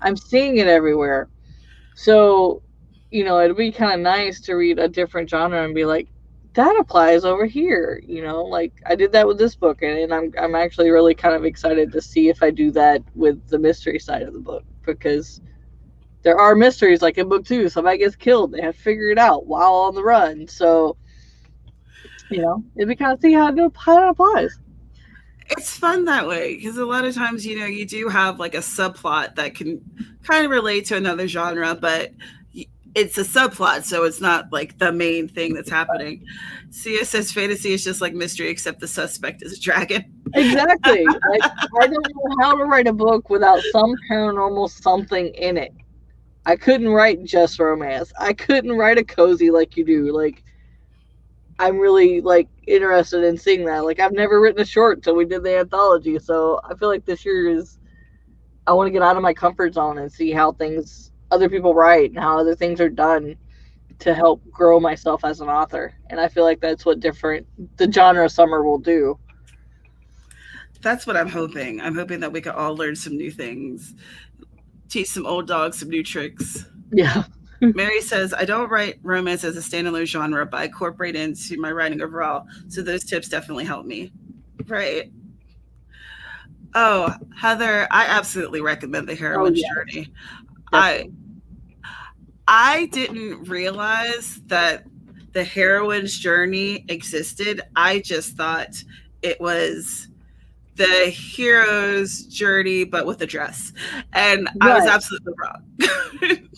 I'm seeing it everywhere. So, it'd be kind of nice to read a different genre and be like, that applies over here, like I did that with this book, and I'm actually really kind of excited to see if I do that with the mystery side of the book, because there are mysteries, like in book 2, somebody gets killed, they have to figure it out while on the run. So it'd be kind of see how it applies. It's fun that way, because a lot of times you do have like a subplot that can kind of relate to another genre, but it's a subplot, so it's not like the main thing that's happening. CSS fantasy is just like mystery, except the suspect is a dragon. Exactly. Like, I don't know how to write a book without some paranormal something in it. I couldn't write just romance. I couldn't write a cozy like you do. Like, I'm really interested in seeing that. Like, I've never written a short until we did the anthology, so I feel like this year I want to get out of my comfort zone and see how other people write and how other things are done to help grow myself as an author. And I feel like that's what the genre summer will do. That's what I'm hoping. I'm hoping that we can all learn some new things, teach some old dogs some new tricks. Yeah. Mary says, I don't write romance as a standalone genre, but I incorporate it into my writing overall. So those tips definitely help me. Right. Oh, Heather, I absolutely recommend The Heroine's Journey. I didn't realize that The Heroine's Journey existed. I just thought it was the hero's journey, but with a dress. And I was absolutely wrong.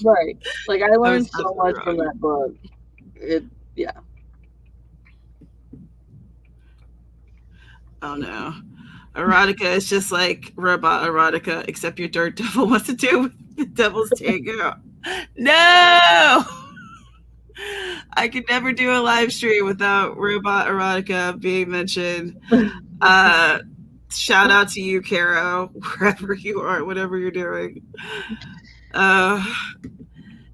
Right. Like, I learned so much from that book. Yeah. Oh, no. Erotica is just like robot erotica, except your dirt devil wants to do with the devil's tango. No! I could never do a live stream without robot erotica being mentioned. Shout out to you, Carrow, wherever you are, whatever you're doing.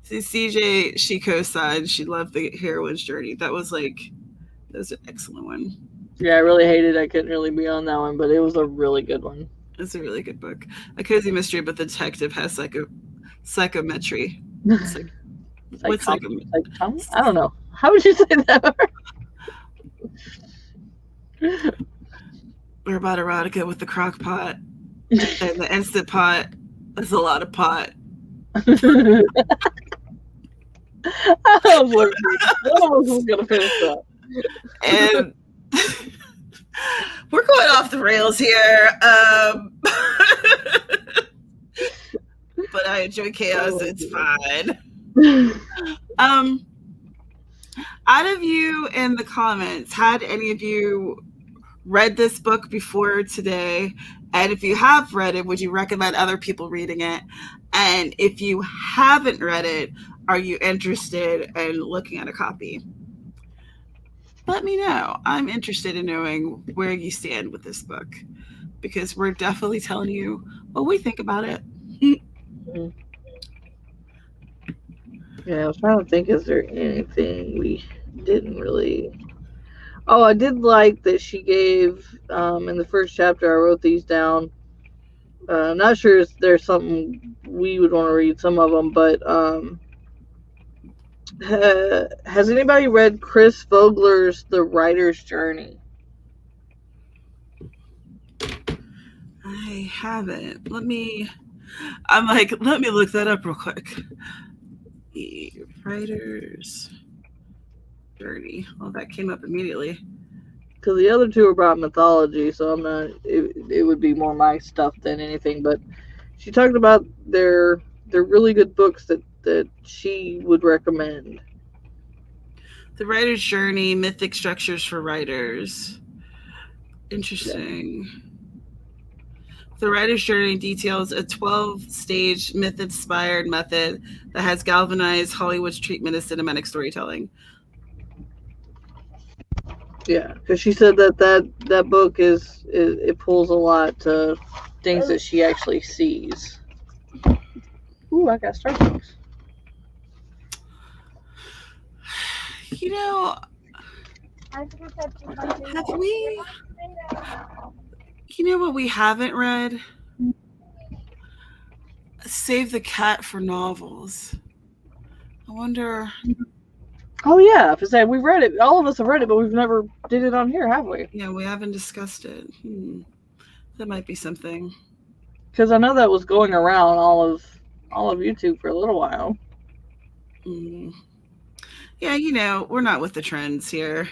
CJ, she co-signed. She loved the heroine's journey. That was an excellent one. Yeah, I really hated I couldn't really be on that one, but it was a really good one. It's a really good book. A cozy mystery, but the detective has psychometry. What's psychometry? I don't know. How would you say that? We're about erotica with the crock pot. And the Instant Pot. That's a lot of pot. I was wondering, one of us was going to finish that. And we're going off the rails here. But I enjoy chaos. It's fine. Out of you in the comments, had any of you read this book before today? And if you have read it, would you recommend other people reading it? And if you haven't read it, are you interested in looking at a copy? Let me know. I'm interested in knowing where you stand with this book, because we're definitely telling you what we think about it. Yeah, I was trying to think, is there anything we didn't really... Oh, I did like that she gave, in the first chapter, I wrote these down. Not sure if there's something we would want to read, some of them, but has anybody read Chris Vogler's The Writer's Journey? I haven't. Let me look that up real quick. The Writer's Journey. Well, that came up immediately. Because the other two are about mythology, so I'm not. It would be more my stuff than anything. But she talked about they're really good books that she would recommend. The Writer's Journey: Mythic Structures for Writers. Interesting. Yeah. The Writer's Journey details a 12-stage myth-inspired method that has galvanized Hollywood's treatment of cinematic storytelling. Yeah, because she said that book it pulls a lot to things that she actually sees. Ooh, I got Starbucks. You know, have we? You know what we haven't read? Save the Cat for novels. I wonder. Oh yeah, because we've read it. All of us have read it, but we've never did it on here, have we? Yeah, we haven't discussed it. That might be something. Because I know that was going around all of YouTube for a little while. Yeah, you know, we're not with the trends here.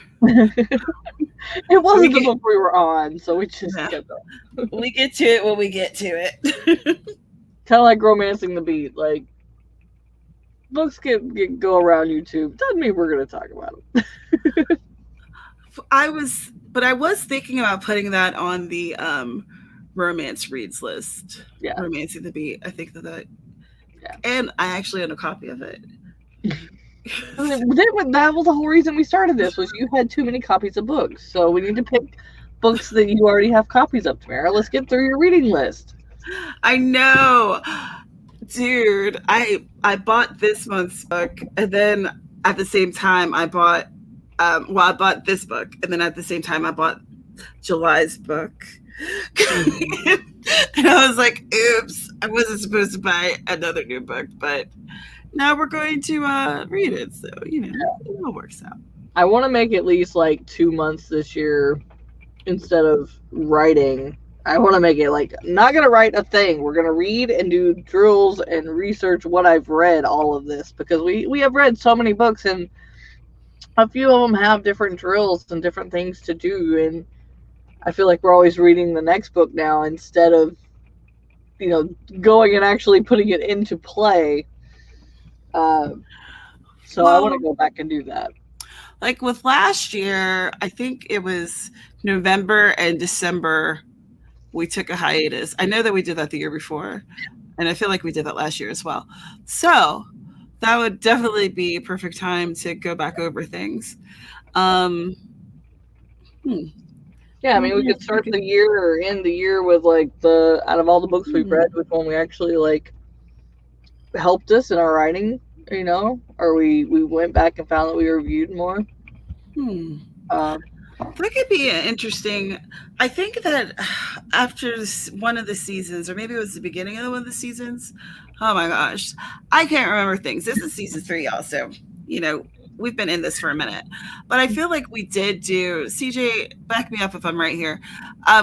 It wasn't the book we were on, so we just kept on. We get to it when we get to it. Kind of like Romancing the Beat. Like, books go around YouTube. Doesn't mean we're going to talk about them. I was thinking about putting that on the romance reads list. Yeah. Romancing the Beat. I think that yeah. And I actually own a copy of it. That was the whole reason we started this, was you had too many copies of books. So we need to pick books that you already have copies of, Tamara. Let's get through your reading list. I know. Dude, I bought this month's book, and then at the same time I bought this book, and then at the same time I bought July's book. And I was like, oops, I wasn't supposed to buy another new book, but now we're going to read it, so it all works out. I want to make at least like 2 months this year instead of writing. I want to make it like, not going to write a thing. We're going to read and do drills and research what I've read, all of this, because we have read so many books, and a few of them have different drills and different things to do, and I feel like we're always reading the next book now instead of, going and actually putting it into play. I want to go back and do that. Like with last year, I think it was November and December, we took a hiatus. I know that we did that the year before, and I feel like we did that last year as well. So that would definitely be a perfect time to go back over things. Yeah, Yeah, I mean, we could start the year or end the year with like out of all the books we've read, which one we actually like helped us in our writing, or we went back and found that we reviewed more. That could be interesting. I think that after one of the seasons, or maybe it was the beginning of one of the seasons. Oh my gosh, I can't remember things. This is season 3, also. We've been in this for a minute, but I feel like we did do. CJ, back me up if I'm right here.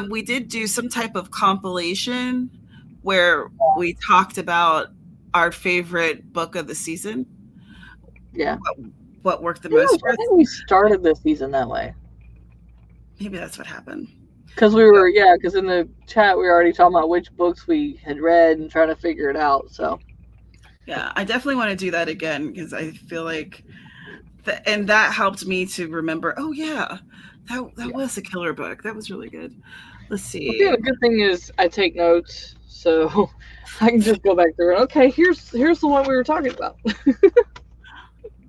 We did do some type of compilation where we talked about our favorite book of the season. Yeah. What worked the most for us. I think we started this season that way. Maybe that's what happened. Because because in the chat we were already talking about which books we had read and trying to figure it out. So, yeah, I definitely want to do that again because I feel like, and that helped me to remember. Oh yeah, that was a killer book. That was really good. Let's see. Yeah, the good thing is I take notes, so I can just go back through and okay, here's the one we were talking about.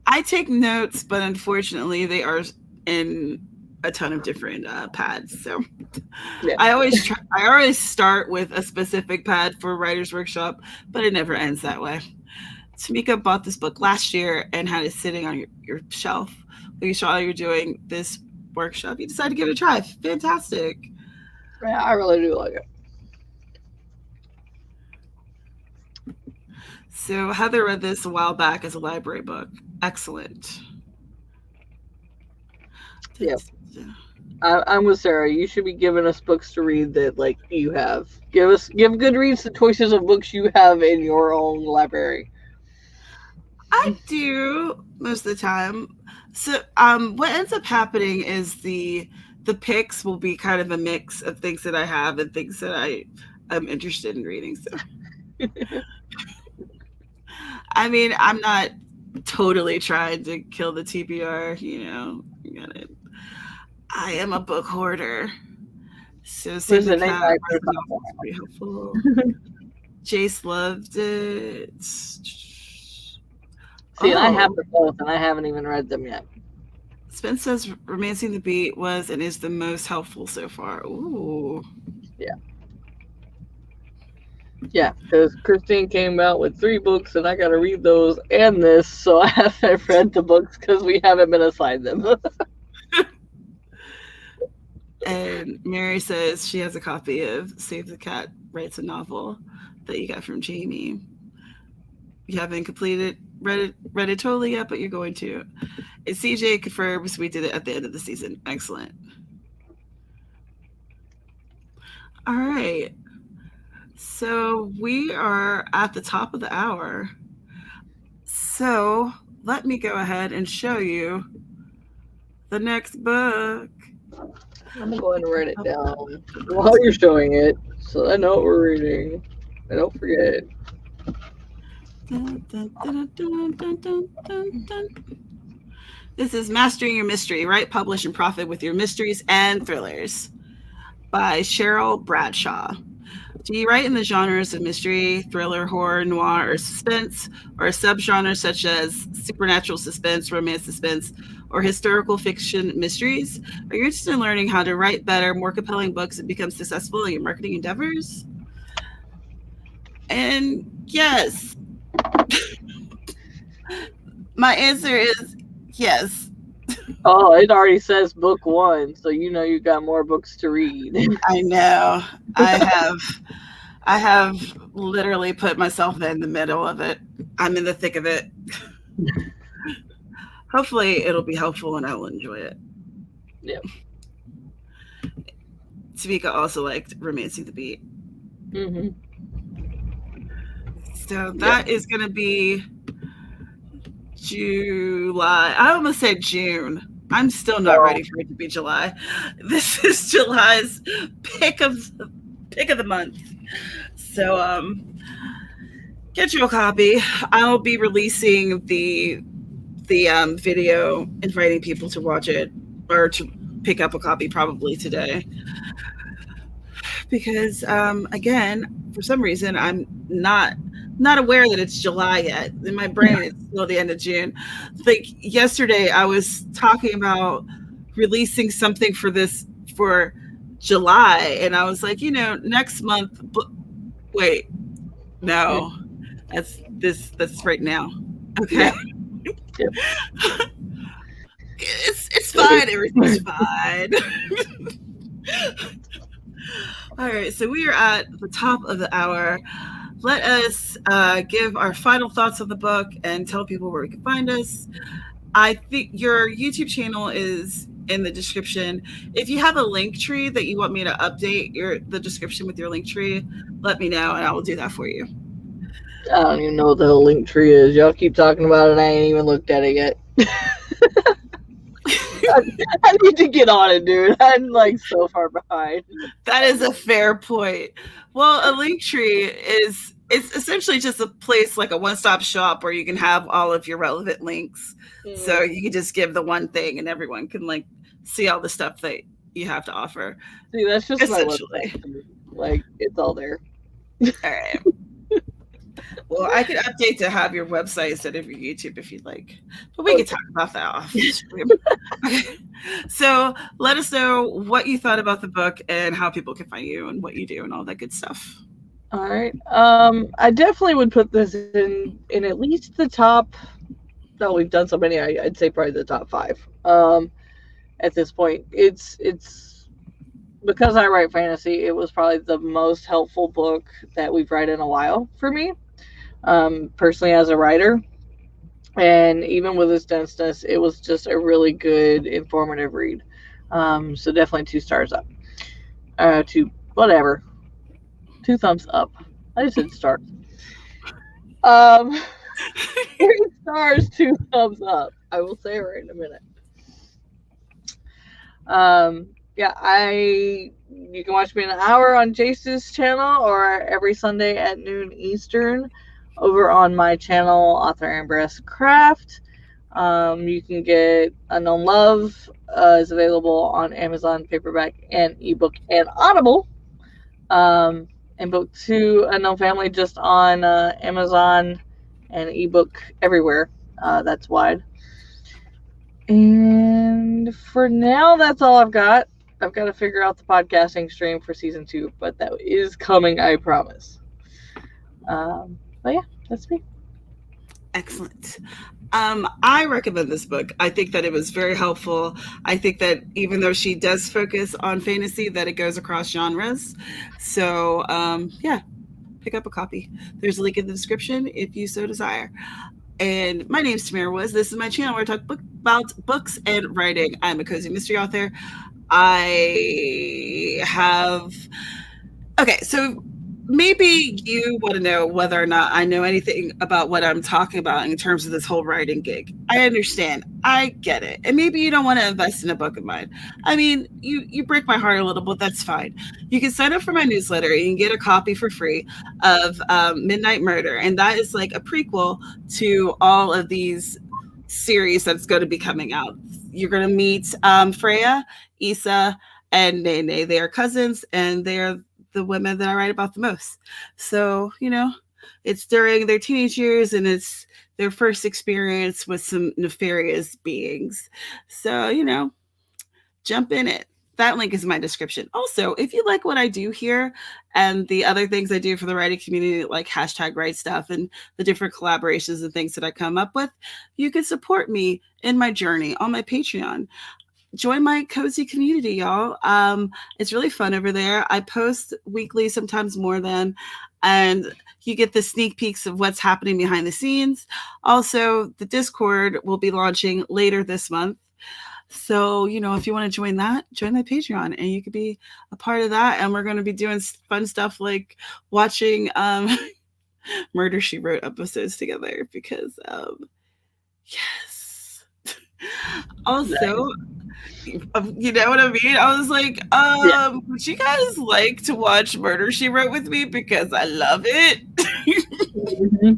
I take notes, but unfortunately, they are in a ton of different pads. So yeah. I always start with a specific pad for Writer's Workshop, but it never ends that way. Tamika bought this book last year and had it sitting on your shelf. You saw you're doing this workshop. You decided to give it a try. Fantastic. Yeah, I really do like it. So Heather read this a while back as a library book. Excellent. Yeah. I'm with Sarah. You should be giving us books to read that like you have. Give Goodreads the choices of books you have in your own library. I do most of the time. So what ends up happening is the picks will be kind of a mix of things that I have and things that I am interested in reading. So I mean, I'm not totally trying to kill the TBR, I am a book hoarder. So Save the Cat was pretty helpful. Jace loved it. I have them both, and I haven't even read them yet. Spence says Romancing the Beat was and is the most helpful so far. Ooh. Yeah. Yeah, because Christine came out with 3 books, and I got to read those and this, so I haven't read the books because we haven't been assigned them. And Mary says she has a copy of Save the Cat Writes a Novel that you got from Jamie. You haven't read it totally yet, but you're going to. And CJ confirms we did it at the end of the season. Excellent. All right. So we are at the top of the hour. So let me go ahead and show you the next book. I'm going to go ahead and write it down while you're showing it so I know what we're reading. I don't forget. Dun, dun, dun, dun, dun, dun, dun, dun. This is Mastering Your Mystery, Write, Publish, and Profit with Your Mysteries and Thrillers by Cheryl Bradshaw. Do you write in the genres of mystery, thriller, horror, noir, or suspense, or a subgenre such as supernatural suspense, romance suspense, or historical fiction mysteries? Are you interested in learning how to write better, more compelling books and become successful in your marketing endeavors? And yes. My answer is yes. Oh, it already says book 1, so you got more books to read. I know. I have literally put myself in the middle of it. I'm in the thick of it. Hopefully it'll be helpful and I will enjoy it. Yeah. Tamika also liked Romancing the Beat. Mm-hmm. So that is going to be July. I almost said June. I'm still not ready for it to be July. This is July's pick of the month. So get you a copy. I'll be releasing the video, inviting people to watch it or to pick up a copy probably today. Because again, for some reason I'm not aware that it's July yet. In my brain, it's still the end of June. Like yesterday, I was talking about releasing something for July, and I was like, next month. Wait, no, that's right now. Okay. Yeah. Yep. It's fine. Everything's fine. All right, so we are at the top of the hour. Let us give our final thoughts of the book and tell people where we can find us. I think your YouTube channel is in the description. If you have a link tree that you want me to update the description with your link tree, let me know and I will do that for you. I don't even know what the hell link tree is. Y'all keep talking about it. I ain't even looked at it yet. I need to get on it, dude. I'm like so far behind. That is a fair point. Well, a link tree it's essentially just a place, like a one-stop shop, where you can have all of your relevant links. So you can just give the one thing and everyone can like see all the stuff that you have to offer. See, that's just essentially. Like, it's all there. All right. Well, I could update to have your website instead of your YouTube if you'd like, but we can talk about that off stream. Okay. So let us know what you thought about the book and how people can find you and what you do and all that good stuff. All right. I definitely would put this in at least the top. No, we've done so many. I'd say probably the top 5. At this point, it's because I write fantasy. It was probably the most helpful book that we've read in a while for me. Personally as a writer, and even with its denseness, it was just a really good, informative read. So definitely 2 stars up. 2 thumbs up. I just said stars. 3 stars, 2 thumbs up. I will say it right in a minute. You can watch me in an hour on Jace's channel or every Sunday at noon Eastern over on my channel, Author Amber's Craft. You can get Unknown Love is available on Amazon paperback and ebook and Audible. And book 2, Unknown Family, just on Amazon and ebook everywhere. That's wide. And for now, that's all I've got. I've got to figure out the podcasting stream for season 2, but that is coming, I promise. But yeah, that's me. Excellent. I recommend this book. I think that it was very helpful. I think that even though she does focus on fantasy, that it goes across genres. So yeah, pick up a copy. There's a link in the description if you so desire. And my name's Tamara Woods. This is my channel where I talk about books and writing. I'm a cozy mystery author. So maybe you want to know whether or not I know anything about what I'm talking about in terms of this whole writing gig. I understand. I get it. And maybe you don't want to invest in a book of mine. I mean, you break my heart a little, but that's fine. You can sign up for my newsletter and you can get a copy for free of Midnight Murder. And that is like a prequel to all of these series that's going to be coming out. You're going to meet Freya, Issa, and Nene. They are cousins, and they're the women that I write about the most. So, it's during their teenage years and it's their first experience with some nefarious beings. So, jump in it. That link is in my description. Also, if you like what I do here and the other things I do for the writing community, like #write stuff and the different collaborations and things that I come up with, you can support me in my journey on my Patreon. Join my cozy community, y'all. It's really fun over there. I post weekly, sometimes more than, and you get the sneak peeks of what's happening behind the scenes. Also, the Discord will be launching later this month. So, if you want to join that, join my Patreon and you could be a part of that. And we're going to be doing fun stuff like watching Murder, She Wrote episodes together because, yes. Also, you know what I mean? I was like, would you guys like to watch Murder, She Wrote with me? Because I love it. Mm-hmm.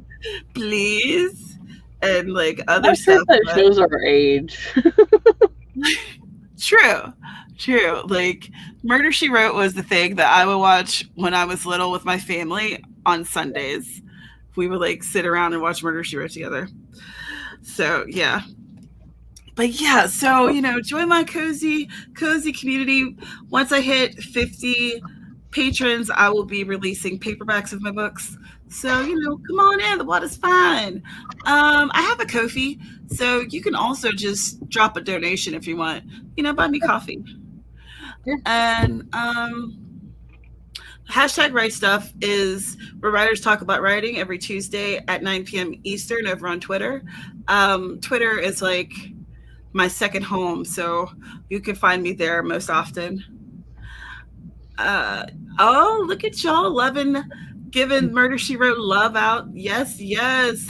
Please. And like other stuff. That shows our age. True. Like Murder, She Wrote was the thing that I would watch when I was little with my family on Sundays. We would like sit around and watch Murder, She Wrote together. So yeah. But yeah, so join my cozy community. Once I hit 50 patrons, I will be releasing paperbacks of my books. So come on in. The water's fine. I have a Ko-fi, so you can also just drop a donation if you want. Buy me coffee. Yeah. And hashtag Write Stuff is where writers talk about writing every Tuesday at 9 p.m. Eastern over on Twitter. Twitter is like my second home, so you can find me there most often. Oh, look at y'all giving Murder She Wrote love out. Yes, yes.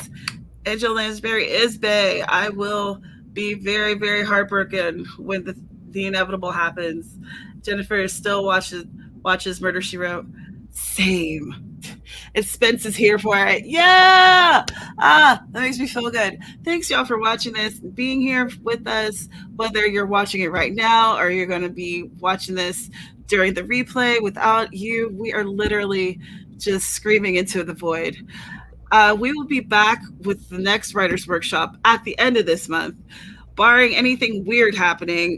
Angela Lansbury is bae. I will be very, very heartbroken when the inevitable happens. Jennifer still watches Murder She Wrote. Same. And Spence is here for it. Yeah. That makes me feel good. Thanks, y'all, for watching this, being here with us, whether you're watching it right now or you're going to be watching this during the replay. Without you, we are literally just screaming into the void. We will be back with the next writer's workshop at the end of this month, barring anything weird happening,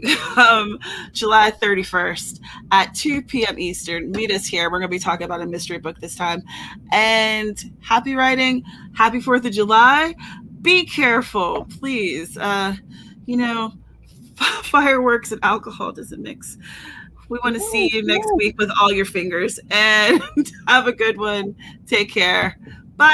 July 31st at 2 p.m. Eastern. Meet us here. We're going to be talking about a mystery book this time. And happy writing. Happy 4th of July. Be careful, please. Fireworks and alcohol doesn't mix. We want to see you next week with all your fingers. And have a good one. Take care.